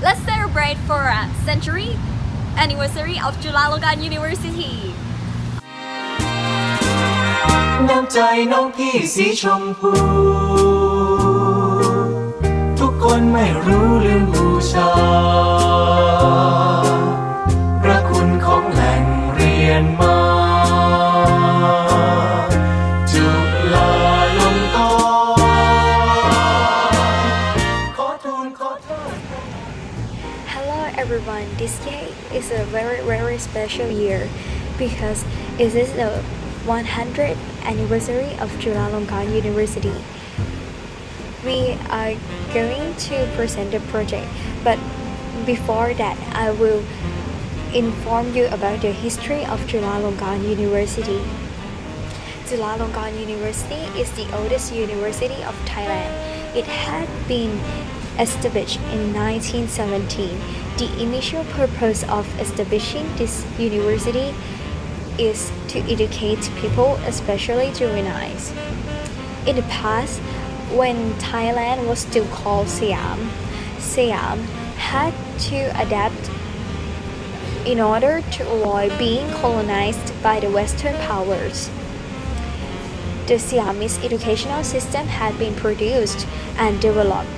Let's celebrate for a century anniversary of Chulalongkorn University. น้ำใจน้องพี่สีชมพู ทุกคนไม่รู้ลืมบูชาพระคุณของแหล่งเรียนมาจุฬาลงกรณ์ขอทูลขอโทษ Hello everyone, this year is a very special year because it is the 100th anniversary of Chulalongkorn University. We are going to present the project, but before that I will inform you about the history of Chulalongkorn University. Chulalongkorn University is the oldest university of Thailand. It had been established in 1917. The initial purpose of establishing this university is to educate people, especially juveniles. In the past, when Thailand was still called Siam had to adapt in order to avoid being colonized by the Western powers. The Siamese educational system had been produced and developed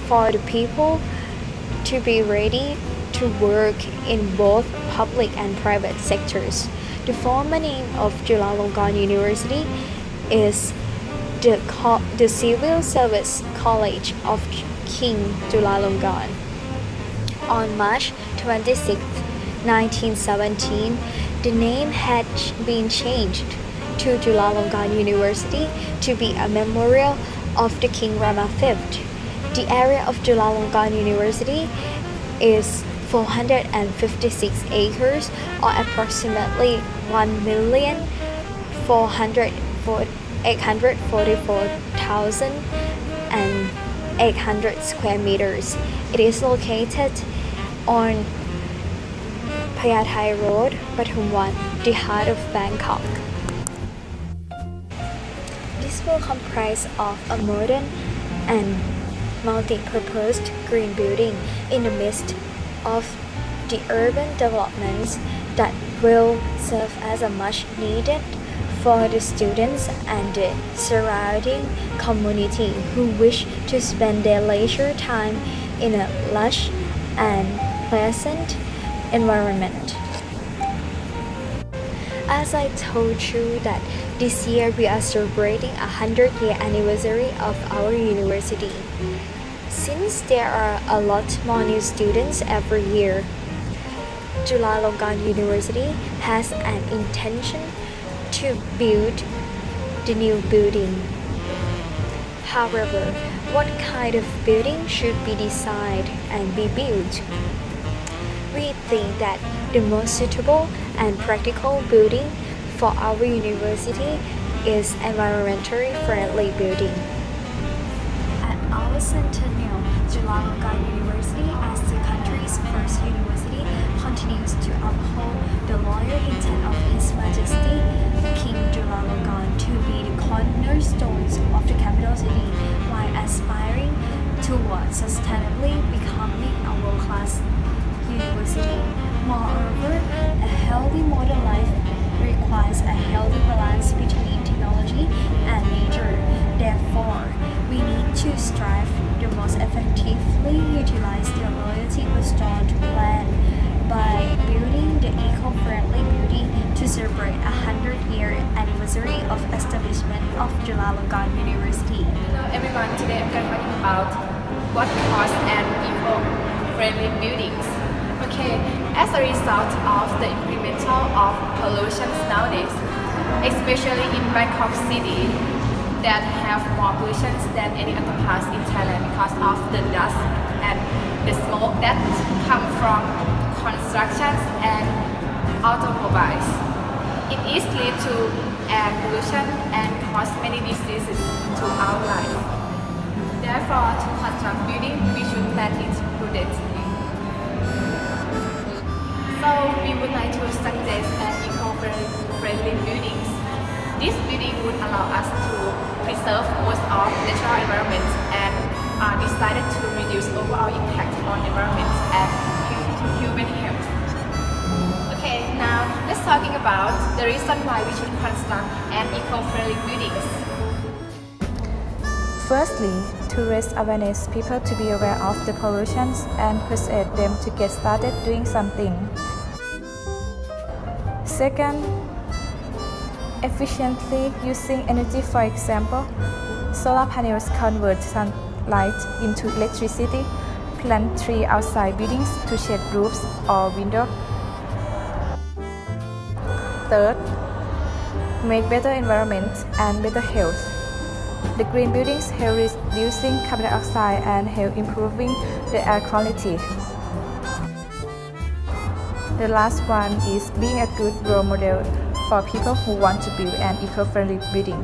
for the people to be ready to work in both public and private sectors. The former name of Chulalongkorn University is the Civil Service College of King Chulalongkorn. On March 26, 1917, the name had been changed to Chulalongkorn University to be a memorial of the King Rama V. The area of Chulalongkorn University is 456 acres or approximately 1,844,800 square meters. It is located on Payathai Road, Pathumwan, the heart of Bangkok. This will comprise of a modern and multi-purposed green building in the midst of the urban developments that will serve as a much needed for the students and the surrounding community who wish to spend their leisure time in a lush and pleasant environment. As I told you that this year we are celebrating a 100-year anniversary of our university. Since there are a lot more new students every year, Chulalongkorn University has an intention to build the new building. However, what kind of building should be designed and be built? We think that the most suitable and practical building for our university is environmentally friendly building. At our centennial, Chulalongkorn University, as the country's first university, continues to uphold the loyal intent of His Majesty King Chulalongkorn to be the cornerstones of the capital city while aspiring towards sustainably becoming a world-class university. Moreover, a healthy modern life requires a healthy balance between technology and nature. Therefore, we need to strive to most effectively utilize the ability restored land by building the eco-friendly building to celebrate a 100-year anniversary of establishment of Chulalongkorn University. Hello everyone, today I'm going to talk about what cause an eco-friendly buildings. Okay, as a result of the incremental of pollution nowadays, especially in Bangkok city, that have more pollution than any other parts in Thailand because of the dust and the smoke that come from constructions and automobiles. It is lead to air pollution and cause many diseases to our life. Therefore, to construct building, we should plan it prudently. So we would like to suggest an eco-friendly buildings. This building would allow us to preserve most of natural environment and are decided to reduce reduce overall impact on environment and human health. Okay, now let's talking about the reason why we should construct an eco-friendly buildings. Firstly, to raise awareness people to be aware of the pollutions and persuade them to get started doing something. Second, efficiently using energy. For example, solar panels convert sunlight into electricity. Plant trees outside buildings to shade roofs or windows. Third, make better environment and better health. The green buildings help reducing carbon dioxide and help improving the air quality. The last one is being a good role model for people who want to build an eco-friendly building.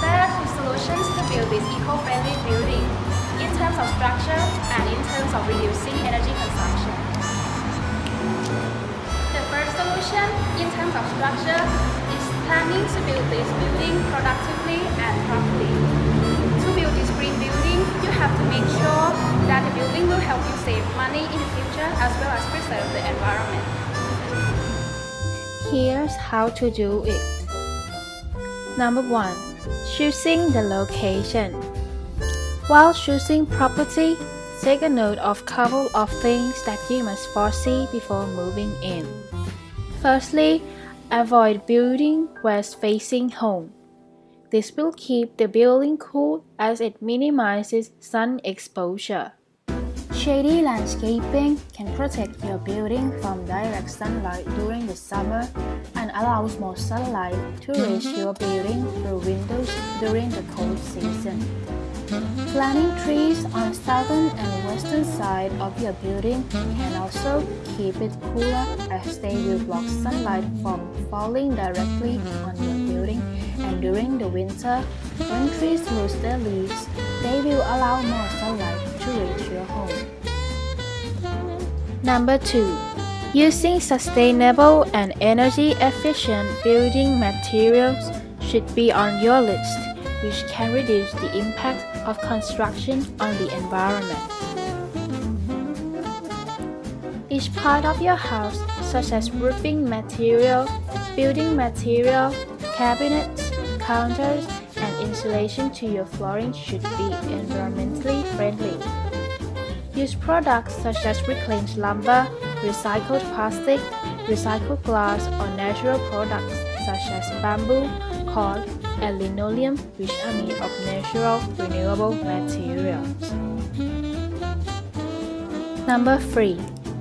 There are two solutions to build this eco-friendly building in terms of structure and in terms of reducing energy consumption. The first solution in terms of structure is planning to build this building productively and properly. To build this green building, you have to make sure that the building will help you save money in the future as well as preserve the environment. Here's how to do it. Number 1. Choosing the location. While choosing property, take a note of a couple of things that you must foresee before moving in. Firstly, avoid building west-facing home. This will keep the building cool as it minimizes sun exposure. Shady landscaping can protect your building from direct sunlight during the summer and allows more sunlight to reach your building through windows during the cold season. Planting trees on southern and western side of your building can also keep it cooler as they will block sunlight from falling directly on your building, and during the winter, when trees lose their leaves, they will allow more sunlight to reach your home. Number 2. Using sustainable and energy-efficient building materials should be on your list, which can reduce the impact of construction on the environment. Each part of your house, such as roofing material, building material, cabinets, counters, and insulation to your flooring should be environmentally friendly. Use products such as reclaimed lumber, recycled plastic, recycled glass, or natural products such as bamboo, cord, and linoleum, which are made of natural, renewable materials. Number 3.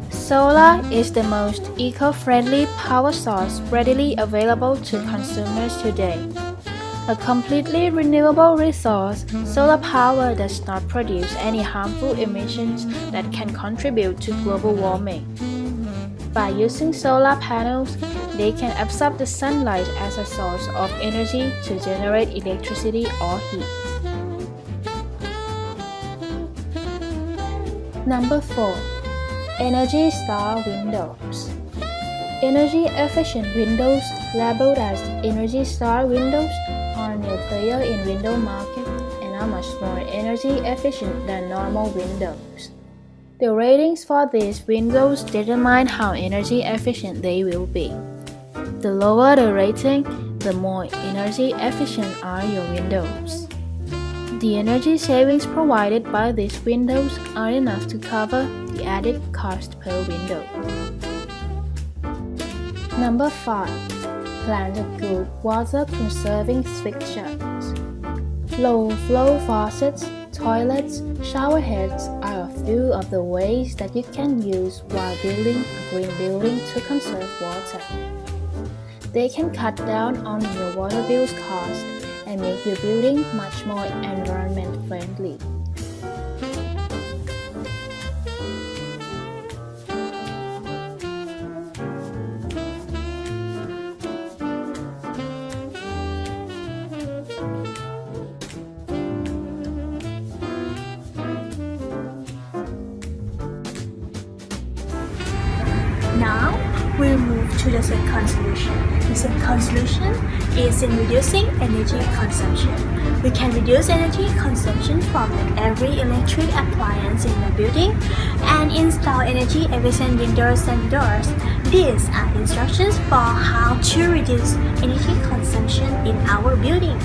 Solar is the most eco-friendly power source readily available to consumers today. A completely renewable resource, solar power does not produce any harmful emissions that can contribute to global warming. By using solar panels, they can absorb the sunlight as a source of energy to generate electricity or heat. Number 4. Energy Star windows. Energy-efficient windows, labeled as Energy Star windows, are a new player in window market and are much more energy efficient than normal windows. The ratings for these windows determine how energy efficient they will be. The lower the rating, the more energy efficient are your windows. The energy savings provided by these windows are enough to cover the added cost per window. Number 5. Plant a good water-conserving fixtures. Low-flow faucets, toilets, shower heads are a few of the ways that you can use while building a green building to conserve water. They can cut down on your water bill's cost and make your building much more environment friendly. Now, we'll move to the second solution. The second solution is in reducing energy consumption. We can reduce energy consumption from every electric appliance in the building and install energy efficient windows and doors. These are instructions for how to reduce energy consumption in our building.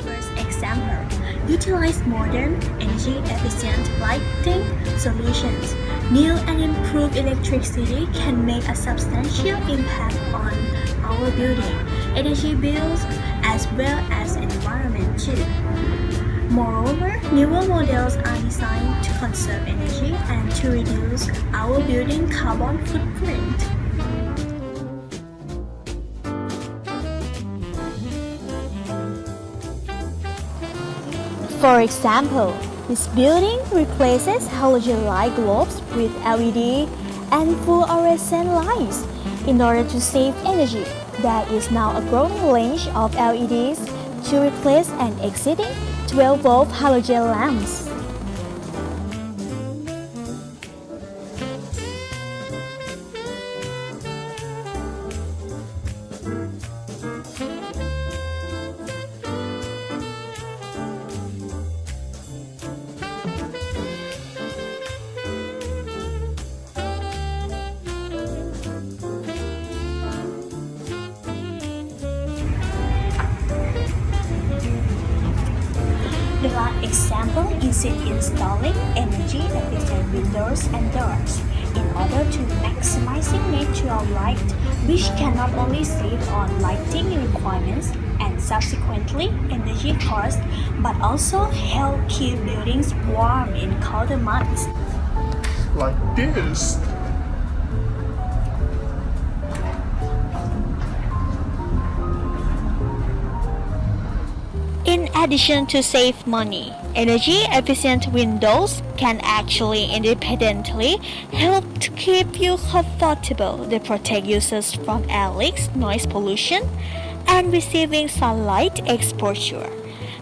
First example, utilize modern energy efficient lighting solutions. New and improved electricity can make a substantial impact on our building, energy bills, as well as environment too. Moreover, newer models are designed to conserve energy and to reduce our building carbon footprint. For example, this building replaces halogen light globes with LED and fluorescent lights in order to save energy. There is now a growing range of LEDs to replace an existing 12-volt halogen lamps. The last example is in installing energy-efficient windows and doors in order to maximizing natural light, which can not only save on lighting requirements and subsequently energy costs, but also help keep buildings warm in colder months. Like this. In addition to save money, energy-efficient windows can actually independently help to keep you comfortable. They protect users from air leaks, noise pollution, and receiving sunlight exposure.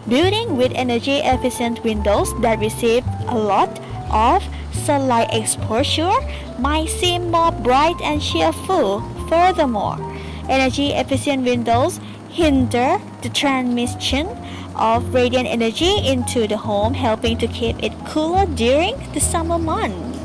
Buildings with energy-efficient windows that receive a lot of sunlight exposure might seem more bright and cheerful. Furthermore, energy-efficient windows hinder the transmission of radiant energy into the home, helping to keep it cooler during the summer months.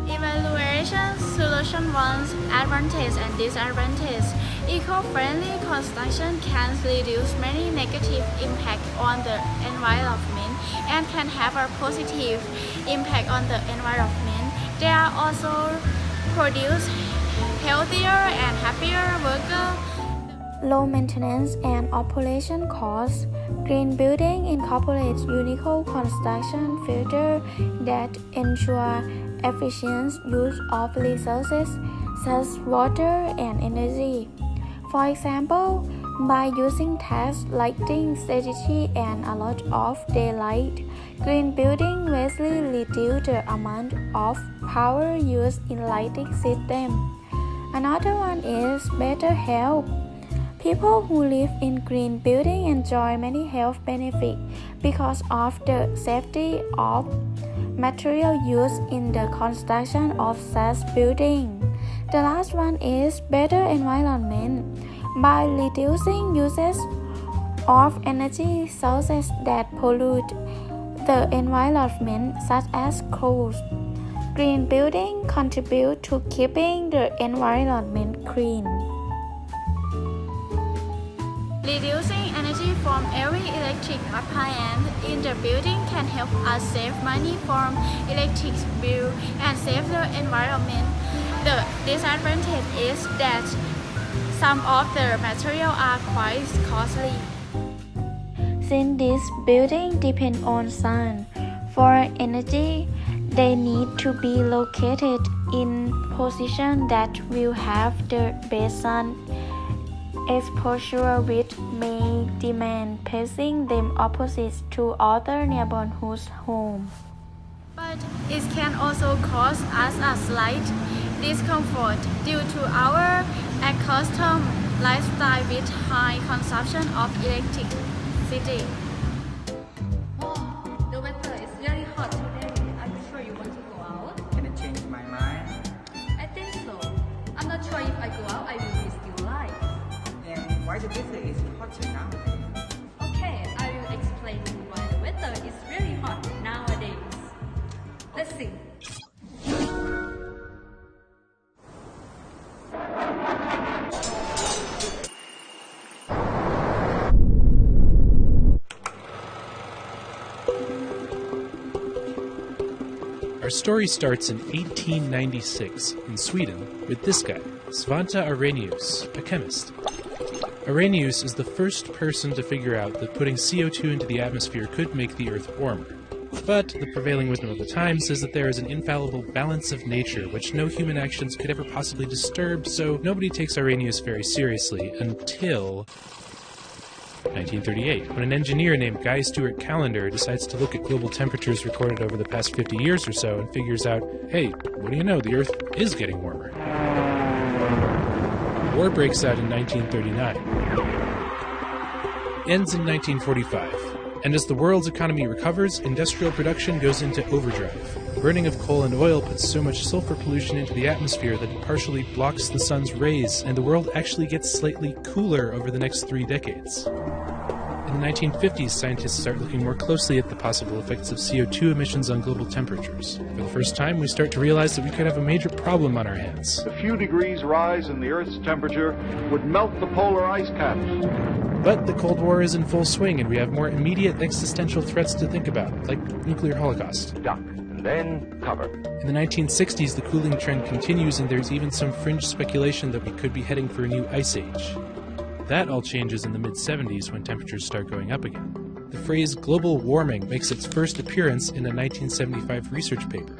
Evaluation Solution 1's Advantage and Disadvantage. Eco-friendly construction can reduce many negative impacts on the environment and can have a positive impact on the environment. They are also produce healthier and happier workers. Low maintenance and operation costs. Green building incorporates unique construction features that ensure efficient use of resources such as water and energy. For example, by using task lighting strategy and a lot of daylight, green building greatly reduce the amount of power used in lighting system. Another one is better health. People who live in green building enjoy many health benefits because of the safety of material used in the construction of such building. The last one is better environment. By reducing uses of energy sources that pollute the environment, such as coal, green building contribute to keeping the environment clean. Reducing energy from every electric appliance in the building can help us save money from electric bill and save the environment. The disadvantage is that some of the materials are quite costly. Since this building depends on sun for energy, they need to be located in position that will have the best sun exposure, which may demand placing them opposite to other neighborhood homes. But it can also cause us a slight discomfort due to our accustomed lifestyle with high consumption of electricity. The weather is really hot today. I'm sure you want to go out. Can I change my mind? I think so. I'm not sure if I go out, I will be still alive. And why the weather is hotter nowadays? Okay, I will explain you why the weather is really hot nowadays. Let's see. Our story starts in 1896 in Sweden with this guy, Svante Arrhenius, a chemist. Arrhenius is the first person to figure out that putting CO2 into the atmosphere could make the Earth warmer. But the prevailing wisdom of the time says that there is an infallible balance of nature which no human actions could ever possibly disturb, so nobody takes Arrhenius very seriously until 1938, when an engineer named Guy Stewart Callender decides to look at global temperatures recorded over the past 50 years or so and figures out, hey, what do you know, the Earth is getting warmer. War breaks out in 1939. Ends in 1945. And as the world's economy recovers, industrial production goes into overdrive. The burning of coal and oil puts so much sulfur pollution into the atmosphere that it partially blocks the sun's rays, and the world actually gets slightly cooler over the next 3 decades. In the 1950s, scientists start looking more closely at the possible effects of CO2 emissions on global temperatures. For the first time, we start to realize that we could have a major problem on our hands. A few degrees rise in the Earth's temperature would melt the polar ice caps. But the Cold War is in full swing, and we have more immediate existential threats to think about, like nuclear holocaust. Duck, and then cover. In the 1960s, the cooling trend continues, and there's even some fringe speculation that we could be heading for a new ice age. That all changes in the mid-70s when temperatures start going up again. The phrase global warming makes its first appearance in a 1975 research paper.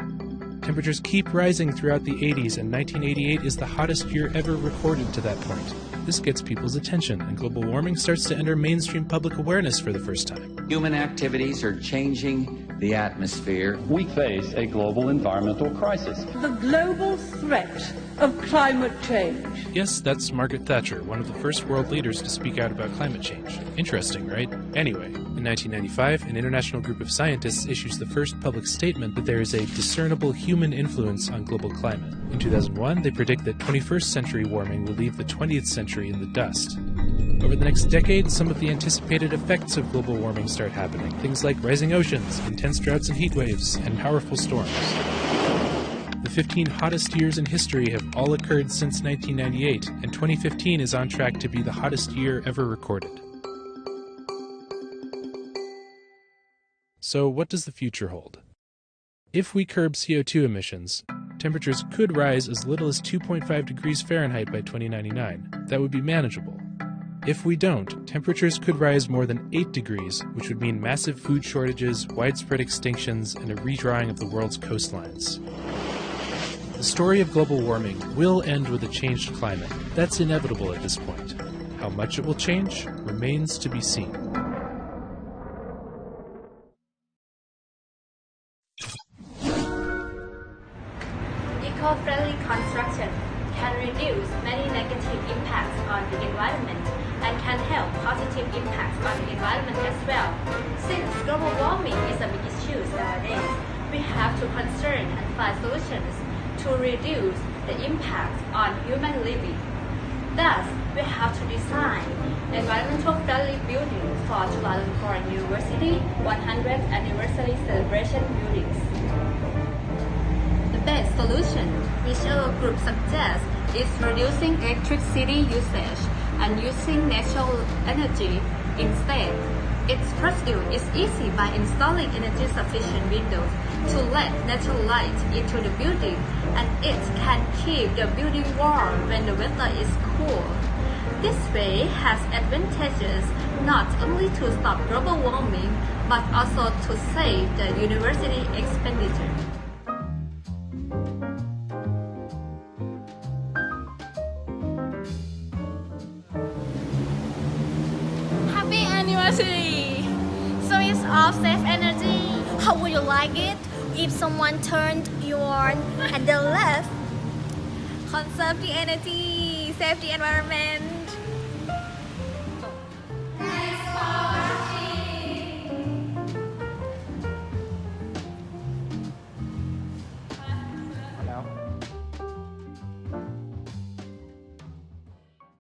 Temperatures keep rising throughout the 80s, and 1988 is the hottest year ever recorded to that point. This gets people's attention, and global warming starts to enter mainstream public awareness for the first time. Human activities are changing the atmosphere. We face a global environmental crisis. The global threat of climate change. Yes, that's Margaret Thatcher, one of the first world leaders to speak out about climate change. Interesting, right? Anyway, in 1995, an international group of scientists issues the first public statement that there is a discernible human influence on global climate. In 2001, they predict that 21st century warming will leave the 20th century in the dust. Over the next decade, some of the anticipated effects of global warming start happening. Things like rising oceans, intense droughts and heat waves, and powerful storms. The 15 hottest years in history have all occurred since 1998, and 2015 is on track to be the hottest year ever recorded. So what does the future hold? If we curb CO2 emissions, temperatures could rise as little as 2.5 degrees Fahrenheit by 2099. That would be manageable. If we don't, temperatures could rise more than 8 degrees, which would mean massive food shortages, widespread extinctions, and a redrawing of the world's coastlines. The story of global warming will end with a changed climate. That's inevitable at this point. How much it will change remains to be seen. Eco-friendly construction can reduce many negative impacts on the environment and can help positive impacts on the environment as well. Since global warming is a big issue nowadays, we have to concern and find solutions to reduce the impact on human living. Thus, we have to design environmental friendly buildings for Chulalongkorn University 100th anniversary celebration buildings. The best solution, which our group suggests, is reducing electricity usage and using natural energy instead. Its procedure is easy by installing energy-sufficient windows to let natural light into the building, and it can keep the building warm when the weather is cool. This way has advantages not only to stop global warming, but also to save the university expenditure. Happy anniversary! Source of safe energy. How would you like it if someone turned you on and then left? conserve the energy, save the environment